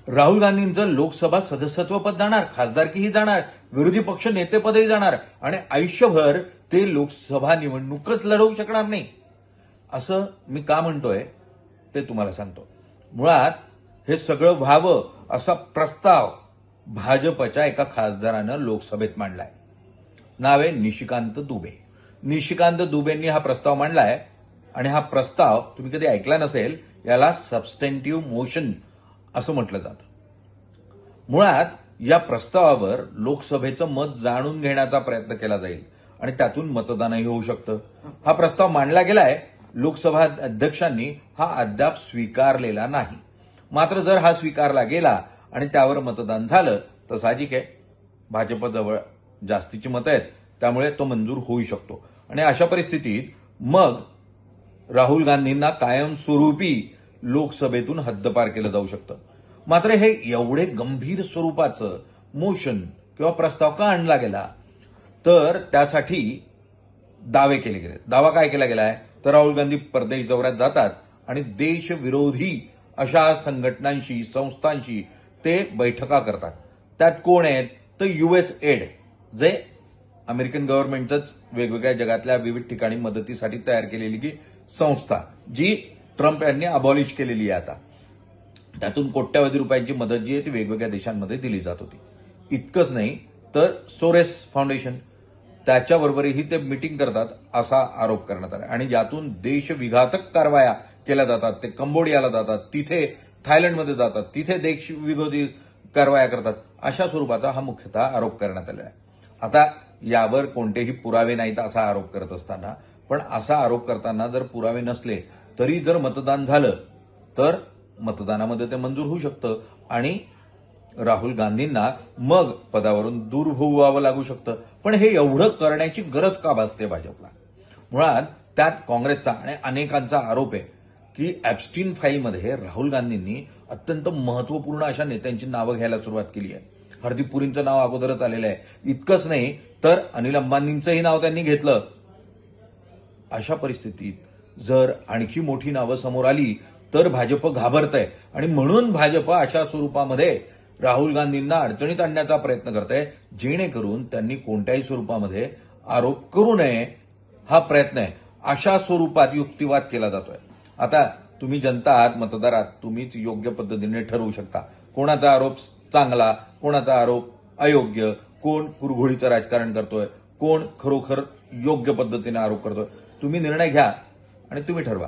राहुल गांधींचं लोकसभा सदस्यत्व पद जाणार, खासदारकीही जाणार, विरोधी पक्ष नेतेपदही जाणार आणि आयुष्यभर ते लोकसभा निवडणूकच लढवू शकणार नाही. असं मी का म्हणतोय ते तुम्हाला सांगतो. मुळात हे सगळं व्हावं असा प्रस्ताव भाजपच्या एका खासदारानं लोकसभेत मांडलाय. नाव आहे निशिकांत दुबे. निशिकांत दुबेंनी हा प्रस्ताव मांडलाय आणि हा प्रस्ताव तुम्ही कधी ऐकला नसेल, याला सबस्टेंटिव्ह मोशन असं म्हटलं जातं. मुळात या प्रस्तावावर लोकसभेचं मत जाणून घेण्याचा प्रयत्न केला जाईल आणि त्यातून मतदानही होऊ शकतं. हा प्रस्ताव मांडला गेलाय. लोकसभा अध्यक्षांनी हा अद्याप स्वीकारलेला नाही. मात्र जर हा स्वीकारला गेला आणि त्यावर मतदान झालं तर साहजिक आहे, भाजपजवळ जास्तीची मतं आहेत, त्यामुळे तो मंजूर होऊ शकतो. आणि अशा परिस्थितीत मग राहुल गांधींना कायमस्वरूपी लोकसभेतून हद्दपार केलं जाऊ शकतं. मात्र हे एवढे गंभीर स्वरूपाचं मोशन किंवा प्रस्ताव का आणला गेला, तर त्यासाठी दावे केले गेले. दावा काय केला गेलाय, तर राहुल गांधी परदेश दौऱ्यात जातात आणि देशविरोधी अशा संघटनांशी, संस्थांशी ते बैठका करतात. त्यात कोण आहेत, तर USAID, जे अमेरिकन गव्हर्नमेंटच वेगवेगळ्या जगातल्या विविध ठिकाणी मदतीसाठी तयार केलेली की संस्था, जी ट्रम्प यांनी अबॉलिश केलेली आहे आता. त्यातून कोट्यावधी रुपयांची मदत जी आहे ती वेगवेगळ्या देशांमध्ये दिली जात होती. इतकंच नाही तर सोरेस फाउंडेशन, त्याच्याबरोबरही ते मिटिंग करतात असा आरोप करण्यात आला आणि यातून देशविघातक कारवाया केल्या जातात. ते कंबोडियाला जातात, तिथे थायलंडमध्ये जातात, तिथे देशविरोधी कारवाया करतात. अशा स्वरूपाचा हा मुख्यतः आरोप करण्यात आलेला आहे. आता यावर कोणतेही पुरावे नाहीत असा आरोप करत असताना, पण असा आरोप करताना जर पुरावे नसले तरी जर मतदान झालं तर मतदानामध्ये ते मंजूर होऊ शकतं आणि राहुल गांधींना मग पदावरून दूर व्हावं लागू शकतं. पण हे एवढं करण्याची गरज का भासते भाजपला? मुळात त्यात काँग्रेसचा आणि अनेकांचा आरोप आहे की ॲप्स्टीन फाईलमध्ये राहुल गांधींनी अत्यंत महत्वपूर्ण अशा नेत्यांची नावं घ्यायला सुरुवात केली आहे. हरदीप पुरींचं नाव अगोदरच आलेलं आहे. इतकंच नाही तर अनिल अंबानींचंही नाव त्यांनी घेतलं. अशा परिस्थितीत जर आणखी मोठी नावं समोर आली तर भाजप घाबरतंय आणि म्हणून भाजप अशा स्वरूपामध्ये राहुल गांधींना अडचणीत आणण्याचा प्रयत्न करतंय, जेणेकरून त्यांनी कोणत्याही स्वरूपामध्ये आरोप करू नये हा प्रयत्न आहे. अशा स्वरूपात युक्तिवाद केला जातोय. आता तुम्ही जनता आहात, मतदार आहात, तुम्हीच योग्य पद्धतीने ठरवू शकता कोणाचा आरोप चांगला, कोणाचा आरोप अयोग्य, कोण कुरघोडीचं राजकारण करतोय, कोण खरोखर योग्य पद्धतीने आरोप करतोय. तुम्ही निर्णय घ्या आणि तुम्ही ठरवा.